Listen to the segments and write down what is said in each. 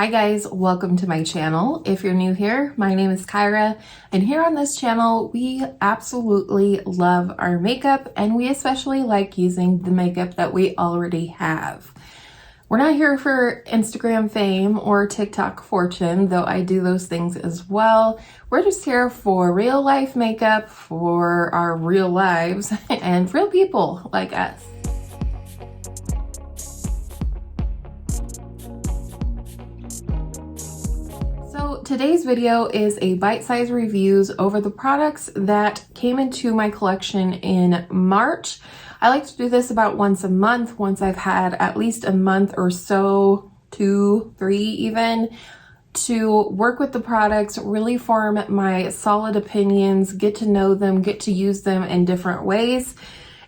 Hi guys, welcome to my channel. If you're new here, my name is Kyra, and here on this channel, we absolutely love our makeup, and we especially like using the makeup that we already have. We're not here for Instagram fame or TikTok fortune, though I do those things as well. We're just here for real life makeup, for our real lives, and real people like us. So today's video is a bite-sized reviews over the products that came into my collection in March. I like to do this about once a month, once I've had at least a month or so, 2, 3 even, to work with the products, really form my solid opinions, get to know them, get to use them in different ways.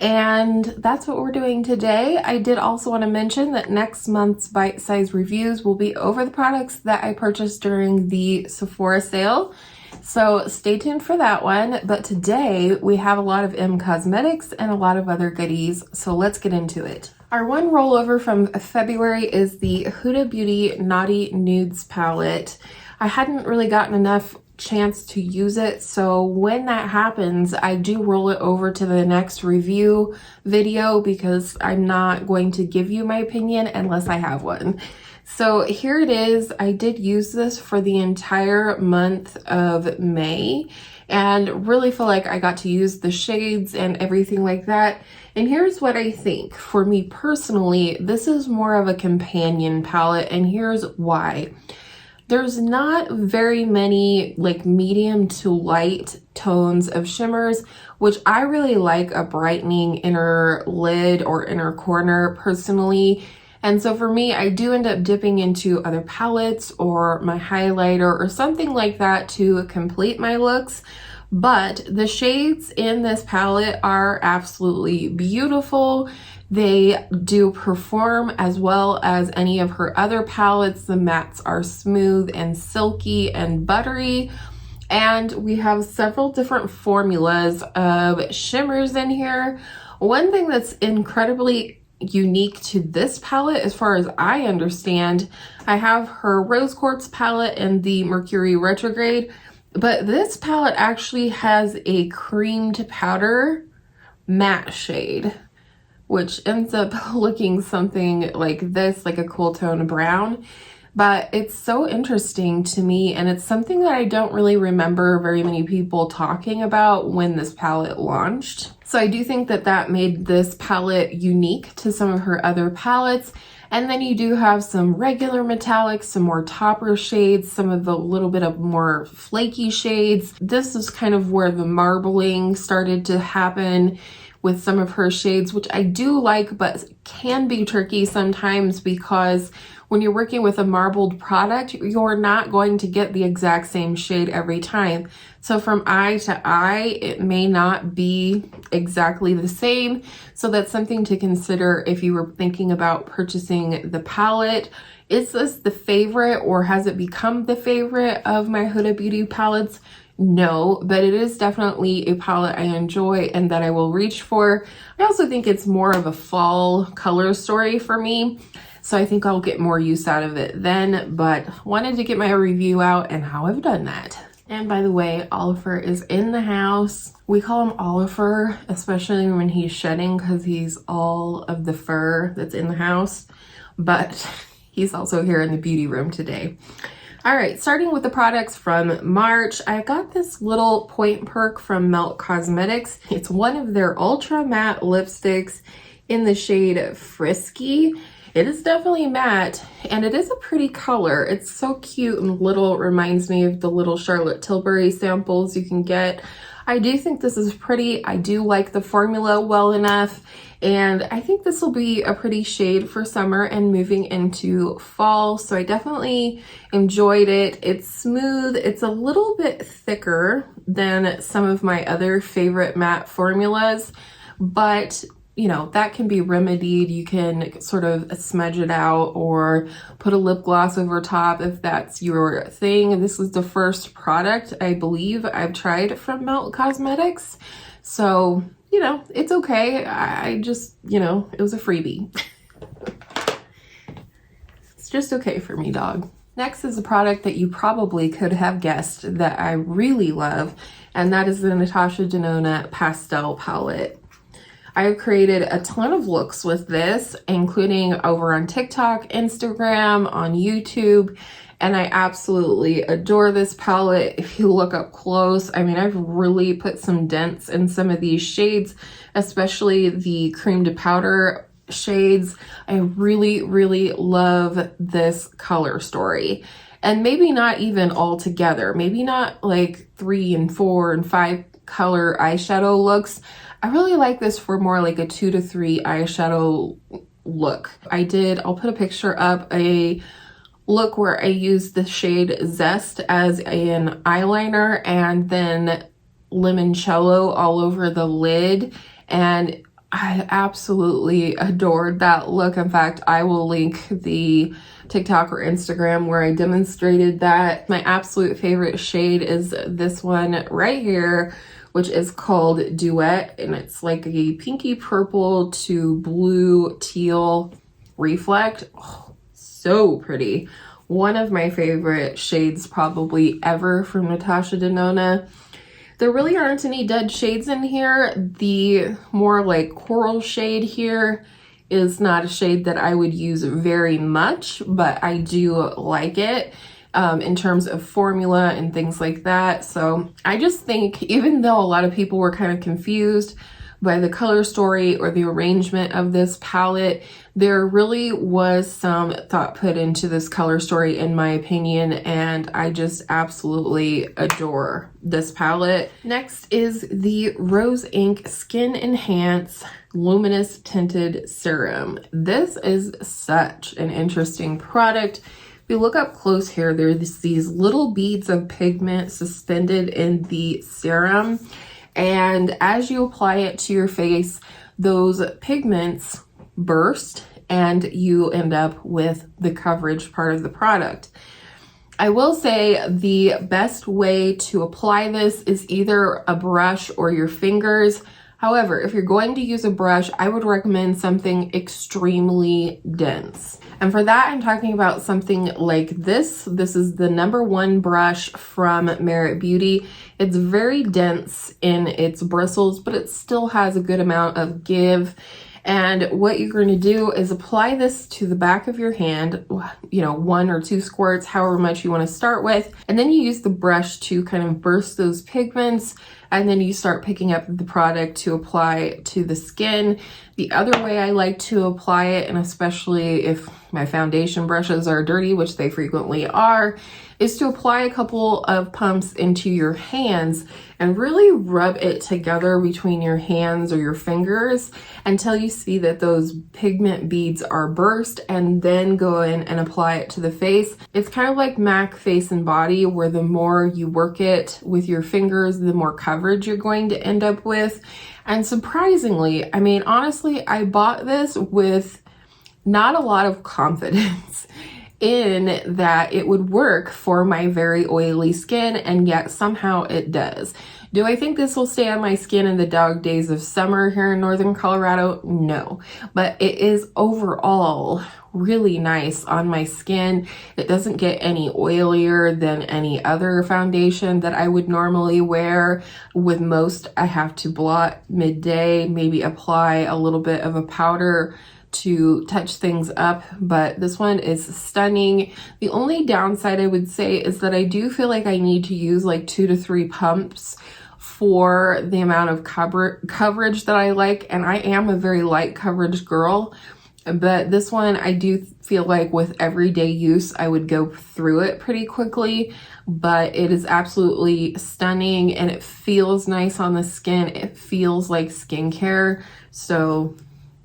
And that's what we're doing today. I did also want to mention that next month's bite-sized reviews will be over the products that I purchased during the Sephora sale. So stay tuned for that one. But today we have a lot of cosmetics and a lot of other goodies. So let's get into it. Our one rollover from February is the Huda Beauty Naughty Nudes palette. I hadn't really gotten enough chance to use it, so when that happens I do roll it over to the next review video because I'm not going to give you my opinion unless I have one. So here it is. I did use this for the entire month of May and really feel like I got to use the shades and everything like that. And here's what I think. For me personally, this is more of a companion palette, and here's why. There's not very many like medium to light tones of shimmers, which I really like a brightening inner lid or inner corner personally. And so for me, I do end up dipping into other palettes or my highlighter or something like that to complete my looks. But the shades in this palette are absolutely beautiful. They do perform as well as any of her other palettes. The mattes are smooth and silky and buttery. And we have several different formulas of shimmers in here. One thing that's incredibly unique to this palette, as far as I understand, I have her Rose Quartz palette and the Mercury Retrograde, but this palette actually has a creamed powder matte shade, which ends up looking something like this, like a cool tone brown. But it's so interesting to me, and it's something that I don't really remember very many people talking about when this palette launched. So I do think that that made this palette unique to some of her other palettes. And then you do have some regular metallics, some more topper shades, some of the little bit of more flaky shades. This is kind of where the marbling started to happen with some of her shades, which I do like, but can be tricky sometimes because when you're working with a marbled product, you're not going to get the exact same shade every time. So from eye to eye, it may not be exactly the same. So that's something to consider if you were thinking about purchasing the palette. Is this the favorite, or has it become the favorite of my Huda Beauty palettes? No, but it is definitely a palette I enjoy and that I will reach for. I also think it's more of a fall color story for me, so I think I'll get more use out of it then, but wanted to get my review out and how I've done that. And by the way, Oliver is in the house. We call him Oliver, especially when he's shedding, because he's all of the fur that's in the house, but he's also here in the beauty room today. All right, starting with the products from March, I got this little point perk from Melt Cosmetics. It's one of their ultra matte lipsticks in the shade Frisky. It is definitely matte, and it is a pretty color. It's so cute and little. It reminds me of the little Charlotte Tilbury samples you can get. I do think this is pretty. I do like the formula well enough, and I think this will be a pretty shade for summer and moving into fall. So I definitely enjoyed it. It's smooth. It's a little bit thicker than some of my other favorite matte formulas, but you know, that can be remedied. You can sort of smudge it out or put a lip gloss over top if that's your thing. And this is the first product I believe I've tried from Melt Cosmetics. So, you know, it's okay. I just, you know, it was a freebie. It's just okay for me, dog. Next is a product that you probably could have guessed that I really love, and that is the Natasha Denona Pastel palette. I have created a ton of looks with this, including over on TikTok, Instagram, on YouTube, and I absolutely adore this palette. If you look up close, I mean, I've really put some dents in some of these shades, especially the cream to powder shades. I really, really love this color story. And maybe not even all together, maybe not like 3 and 4 and 5 color eyeshadow looks. I really like this for more like a 2 to 3 eyeshadow look. I'll put a picture up, a look where I used the shade Zest as an eyeliner and then limoncello all over the lid, and I absolutely adored that look. In fact, I will link the TikTok or Instagram where I demonstrated that. My absolute favorite shade is this one right here, which is called Duet, and it's like a pinky purple to blue teal reflect. Oh, so pretty. One of my favorite shades probably ever from Natasha Denona. There really aren't any dead shades in here. The more like coral shade here is not a shade that I would use very much, but I do like it in terms of formula and things like that. So I just think, even though a lot of people were kind of confused by the color story or the arrangement of this palette, there really was some thought put into this color story, in my opinion, and I just absolutely adore this palette. Next is the Rose Inc Skin Enhance Luminous Tinted Serum. This is such an interesting product. If you look up close here, there's these little beads of pigment suspended in the serum, and as you apply it to your face, those pigments burst and you end up with the coverage part of the product. I will say the best way to apply this is either a brush or your fingers. However, if you're going to use a brush, I would recommend something extremely dense. And for that, I'm talking about something like this. This is the #1 brush from Merit Beauty. It's very dense in its bristles, but it still has a good amount of give. And what you're going to do is apply this to the back of your hand, 1 or 2 squirts, however much you want to start with. And then you use the brush to kind of burst those pigments, and then you start picking up the product to apply to the skin. The other way I like to apply it, and especially if my foundation brushes are dirty, which they frequently are, is to apply a couple of pumps into your hands and really rub it together between your hands or your fingers until you see that those pigment beads are burst, and then go in and apply it to the face. It's kind of like MAC Face and Body, where the more you work it with your fingers, the more coverage you're going to end up with. And surprisingly, I mean, honestly, I bought this with not a lot of confidence in that it would work for my very oily skin, and yet somehow it does. Do I think this will stay on my skin in the dog days of summer here in northern Colorado? No, but it is overall really nice on my skin. It doesn't get any oilier than any other foundation that I would normally wear. With most, I have to blot midday, maybe apply a little bit of a powder to touch things up, but this one is stunning. The only downside I would say is that I do feel like I need to use like 2 to 3 pumps for the amount of coverage that I like, and I am a very light coverage girl, but this one I do feel like with everyday use I would go through it pretty quickly. But it is absolutely stunning and it feels nice on the skin. It feels like skincare, so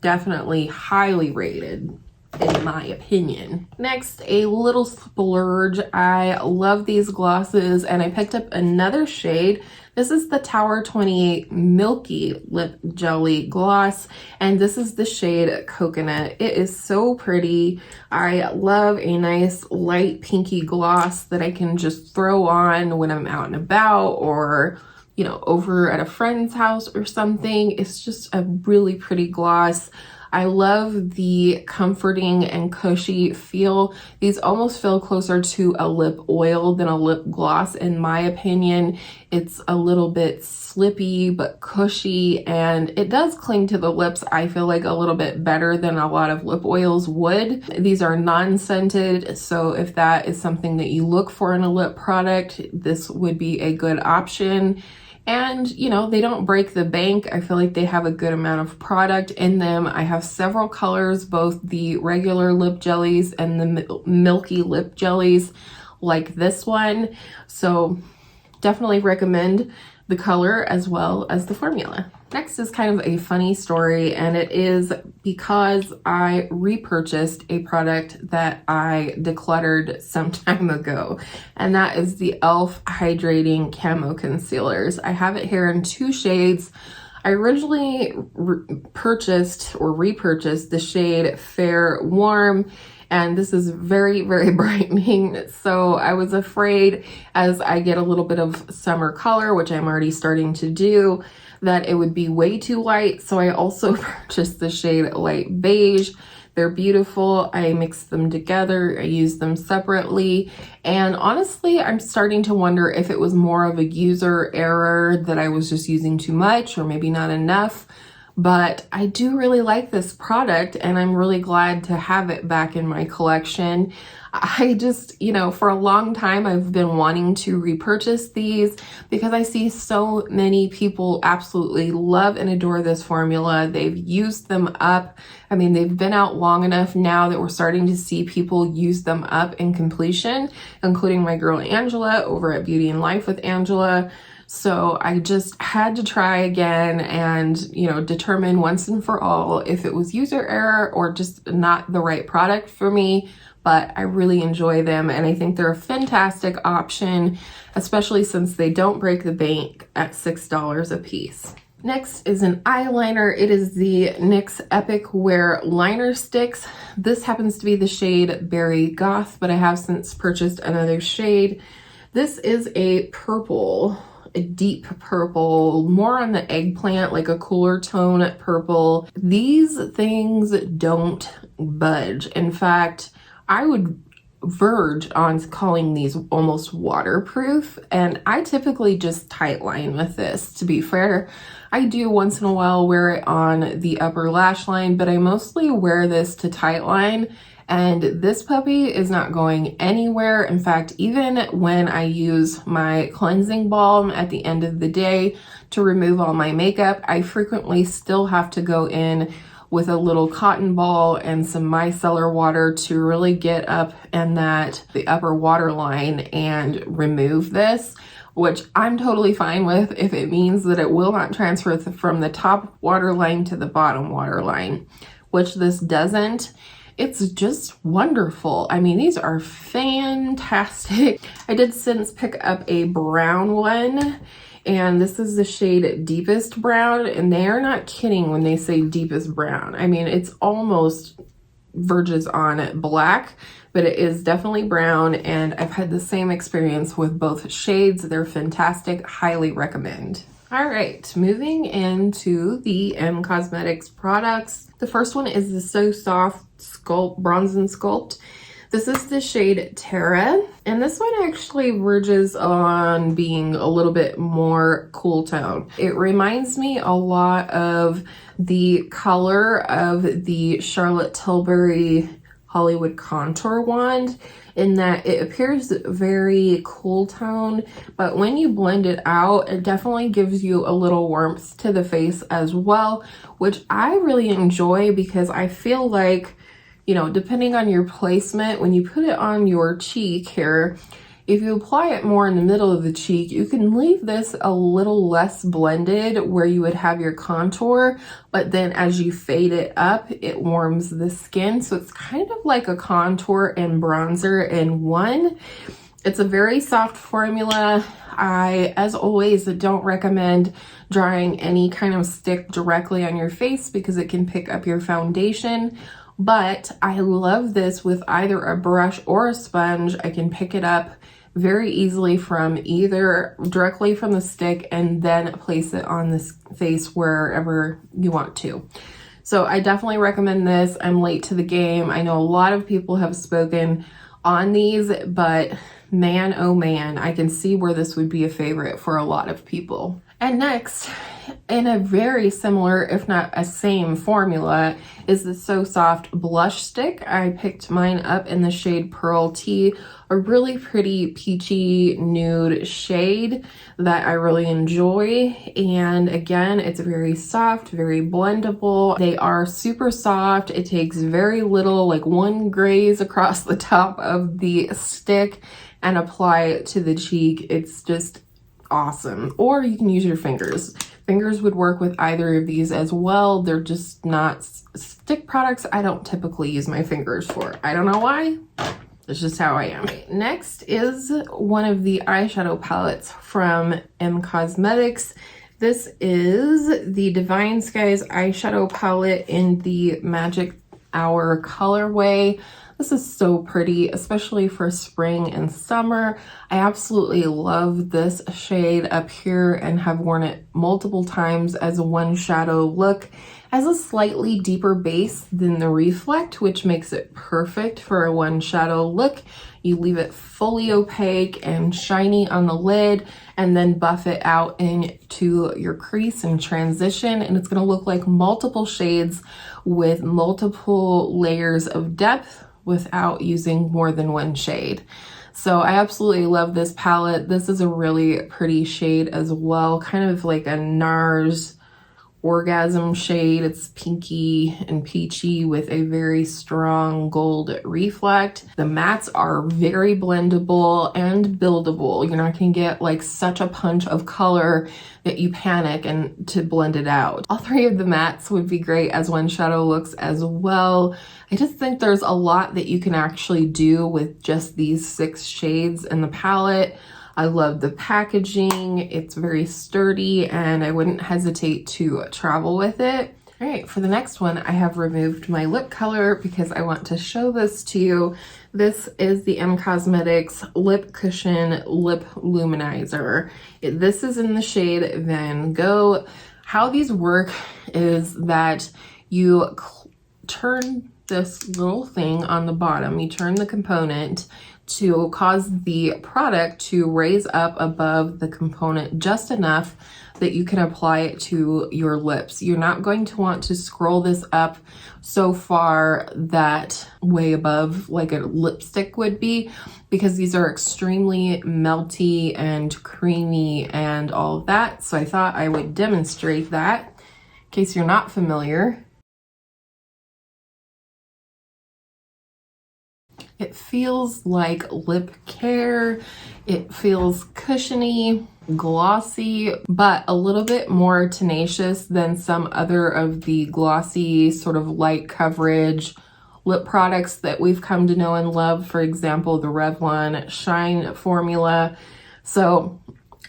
definitely highly rated in my opinion. Next, a little splurge. I love these glosses and I picked up another shade. This is the Tower 28 Milky Lip Jelly Gloss, and this is the shade Coconut. It is so pretty. I love a nice light pinky gloss that I can just throw on when I'm out and about, or over at a friend's house or something. It's just a really pretty gloss. I love the comforting and cushy feel. These almost feel closer to a lip oil than a lip gloss in my opinion. It's a little bit slippy but cushy, and it does cling to the lips, I feel like, a little bit better than a lot of lip oils would. These are non-scented, so if that is something that you look for in a lip product, this would be a good option. And you know, they don't break the bank. I feel like they have a good amount of product in them. I have several colors, both the regular lip jellies and the Milky lip jellies like this one. So definitely recommend the color as well as the formula. Next is kind of a funny story, and it is because I repurchased a product that I decluttered some time ago, and that is the e.l.f. Hydrating Camo Concealers. I have it here in 2 shades. I originally repurchased the shade Fair Warm, and this is very, very brightening. So I was afraid, as I get a little bit of summer color, which I'm already starting to do, that it would be way too light. So I also purchased the shade Light Beige. They're beautiful. I mixed them together. I used them separately. And honestly, I'm starting to wonder if it was more of a user error, that I was just using too much or maybe not enough. But I do really like this product, and I'm really glad to have it back in my collection. I just, you know, for a long time I've been wanting to repurchase these because I see so many people absolutely love and adore this formula. They've used them up. I mean, they've been out long enough now that we're starting to see people use them up in completion, including my girl Angela over at Beauty and Life with Angela. So I just had to try again and, you know, determine once and for all if it was user error or just not the right product for me. But I really enjoy them, and I think they're a fantastic option, especially since they don't break the bank at $6 a piece. Next is an eyeliner. It is the NYX Epic Wear Liner Sticks. This happens to be the shade Berry Goth, but I have since purchased another shade. This is a purple, a deep purple, more on the eggplant, like a cooler tone purple. These things don't budge. In fact, I would verge on calling these almost waterproof, and I typically just tightline with this. To be fair, I do once in a while wear it on the upper lash line, but I mostly wear this to tightline, and this puppy is not going anywhere. In fact, even when I use my cleansing balm at the end of the day to remove all my makeup, I frequently still have to go in with a little cotton ball and some micellar water to really get up in the upper waterline and remove this, which I'm totally fine with if it means that it will not transfer from the top waterline to the bottom waterline, which this doesn't. It's just wonderful. I mean, these are fantastic. I did since pick up a brown one, and this is the shade Deepest Brown, and they are not kidding when they say deepest brown. I mean, it's almost verges on black, but it is definitely brown, and I've had the same experience with both shades. They're fantastic. Highly recommend. All right, moving into the M Cosmetics products. The first one is the So Soft Sculpt Bronze and Sculpt. This is the shade Terra, and this one actually verges on being a little bit more cool tone. It reminds me a lot of the color of the Charlotte Tilbury Hollywood Contour Wand, in that it appears very cool tone, but when you blend it out, it definitely gives you a little warmth to the face as well, which I really enjoy because I feel like, you know, depending on your placement, when you put it on your cheek here, if you apply it more in the middle of the cheek, you can leave this a little less blended where you would have your contour, but then as you fade it up, it warms the skin. So it's kind of like a contour and bronzer in one. It's a very soft formula. I, as always, don't recommend drawing any kind of stick directly on your face because it can pick up your foundation. But I love this with either a brush or a sponge. I can pick it up very easily from either directly from the stick and then place it on the face wherever you want to. So I definitely recommend this. I'm late to the game. I know a lot of people have spoken on these, but man, oh man, I can see where this would be a favorite for a lot of people. And next, in a very similar, if not a same formula, is the So Soft blush stick. I picked mine up in the shade Pearl Tea, a really pretty peachy nude shade that I really enjoy. And again, it's very soft, very blendable. They are super soft. It takes very little, like one graze across the top of the stick and apply it to the cheek. It's just awesome. Or you can use your fingers. Fingers would work with either of these as well. They're just not stick products I don't typically use my fingers for. I don't know why. It's just how I am. Next is one of the eyeshadow palettes from M Cosmetics. This is the Divine Skies eyeshadow palette in the Magic Hour colorway. This is so pretty, especially for spring and summer. I absolutely love this shade up here and have worn it multiple times as a one shadow look. Has a slightly deeper base than the Reflect, which makes it perfect for a one shadow look. You leave it fully opaque and shiny on the lid and then buff it out into your crease and transition, and it's gonna look like multiple shades with multiple layers of depth without using more than one shade. So I absolutely love this palette. This is a really pretty shade as well, kind of like a NARS Orgasm shade. It's pinky and peachy with a very strong gold reflect. The mattes are very blendable and buildable. You're not gonna get like such a punch of color that you panic and to blend it out. All three of the mattes would be great as one shadow looks as well. I just think there's a lot that you can actually do with just these 6 shades in the palette. I love the packaging. It's very sturdy and I wouldn't hesitate to travel with it. All right, for the next one, I have removed my lip color because I want to show this to you. This is the M Cosmetics Lip Cushion Lip Luminizer. This is in the shade Van Gogh. How these work is that you turn this little thing on the bottom, you turn the component to cause the product to raise up above the component just enough that you can apply it to your lips. You're not going to want to scroll this up so far that way above like a lipstick would be, because these are extremely melty and creamy and all of that. So I thought I would demonstrate that in case you're not familiar. It feels like lip care. It feels cushiony, glossy, but a little bit more tenacious than some other of the glossy sort of light coverage lip products that we've come to know and love. For example, the Revlon Shine formula. So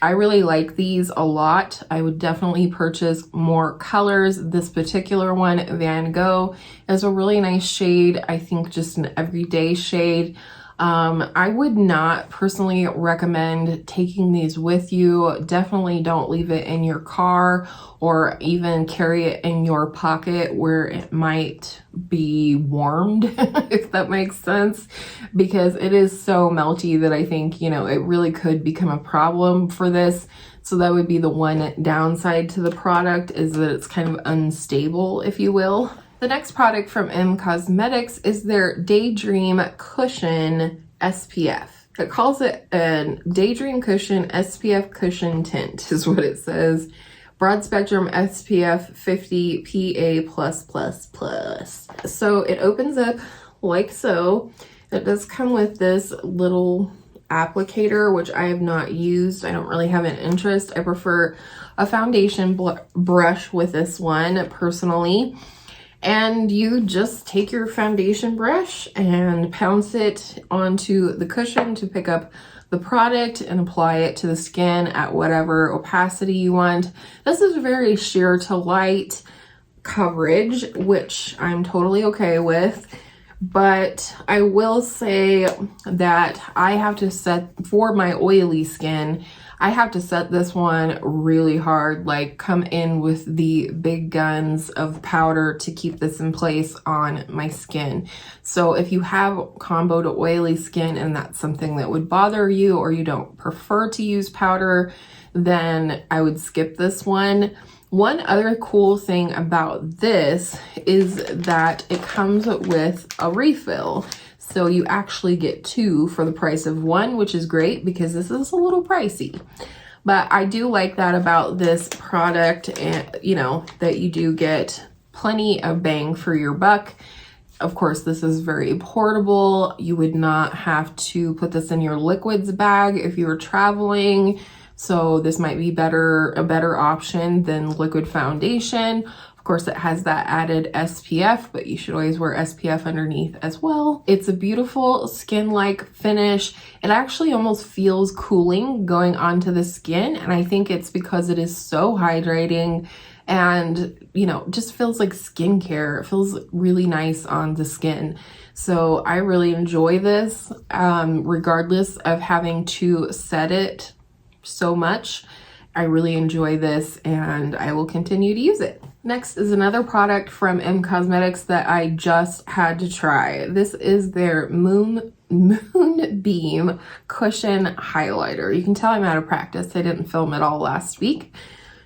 I really like these a lot. I would definitely purchase more colors. This particular one, Van Gogh, is a really nice shade. I think just an everyday shade. I would not personally recommend taking these with you. Definitely don't leave it in your car or even carry it in your pocket where it might be warmed, if that makes sense, because it is so melty that I think, you know, it really could become a problem for this. So that would be the one downside to the product, is that it's kind of unstable, if you will. The next product from M Cosmetics is their Daydream Cushion SPF. It calls it a Daydream Cushion SPF Cushion Tint is what it says. Broad spectrum SPF 50 PA+++. So it opens up like so. It does come with this little applicator, which I have not used. I don't really have an interest. I prefer a foundation brush with this one personally. And you just take your foundation brush and pounce it onto the cushion to pick up the product and apply it to the skin at whatever opacity you want. This is very sheer to light coverage, which I'm totally okay with. but I will say that I have to set, for my oily skin, I have to set this one really hard, like come in with the big guns of powder to keep this in place on my skin. So if you have combo to oily skin and that's something that would bother you, or you don't prefer to use powder, then I would skip this one. One other cool thing about this is that it comes with a refill. So you actually get 2 for the price of 1, which is great because this is a little pricey. But I do like that about this product, and you know, that you do get plenty of bang for your buck. Of course, this is very portable. You would not have to put this in your liquids bag if you were traveling. So this might be a better option than liquid foundation. Of course, it has that added SPF, but you should always wear SPF underneath as well. It's a beautiful skin-like finish. It actually almost feels cooling going onto the skin, and I think it's because it is so hydrating and, you know, just feels like skincare. It feels really nice on the skin. So I really enjoy this, regardless of having to set it so much. I really enjoy this and I will continue to use it. Next is another product from M Cosmetics that I just had to try. This is their Moonbeam Cushion Highlighter. You can tell I'm out of practice. I didn't film it all last week.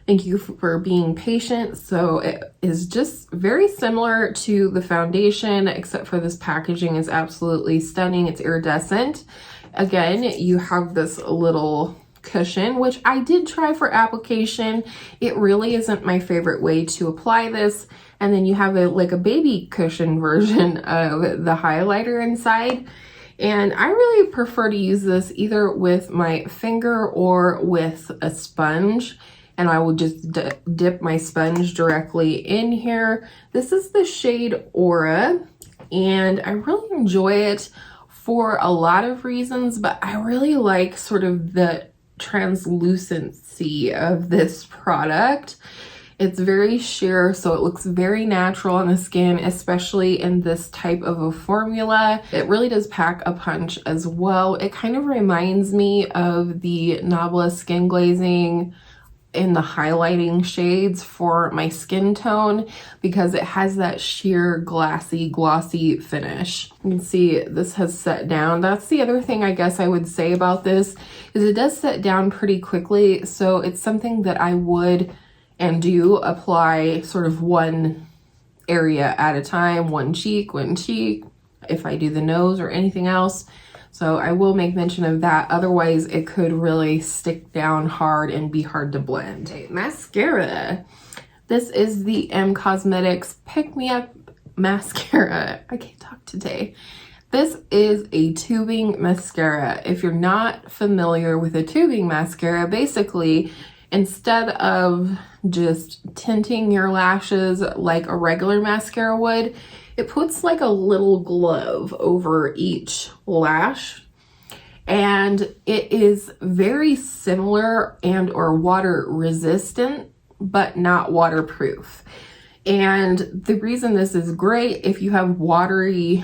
Thank you for being patient. So it is just very similar to the foundation, except for this packaging is absolutely stunning. It's iridescent. Again, you have this little cushion, which I did try for application. It really isn't my favorite way to apply this. And then you have like a baby cushion version of the highlighter inside. And I really prefer to use this either with my finger or with a sponge. And I will just dip my sponge directly in here. This is the shade Aura, and I really enjoy it for a lot of reasons, but I really like sort of the translucency of this product. It's very sheer, so it looks very natural on the skin, especially in this type of a formula. It really does pack a punch as well. It kind of reminds me of the Nabla Skin Glazing in the highlighting shades for my skin tone, because it has that sheer glossy finish. You can see this has set down. That's the other thing I guess I would say about this, is it does set down pretty quickly. So it's something that I would and do apply sort of one area at a time, one cheek, if I do the nose or anything else. So I will make mention of that. Otherwise, it could really stick down hard and be hard to blend. Okay, mascara. This is the M Cosmetics Pick Me Up Mascara. I can't talk today. This is a tubing mascara. If you're not familiar with a tubing mascara, basically, instead of just tinting your lashes like a regular mascara would, it puts like a little glove over each lash, and it is very similar and or water resistant, but not waterproof. And the reason this is great, if you have watery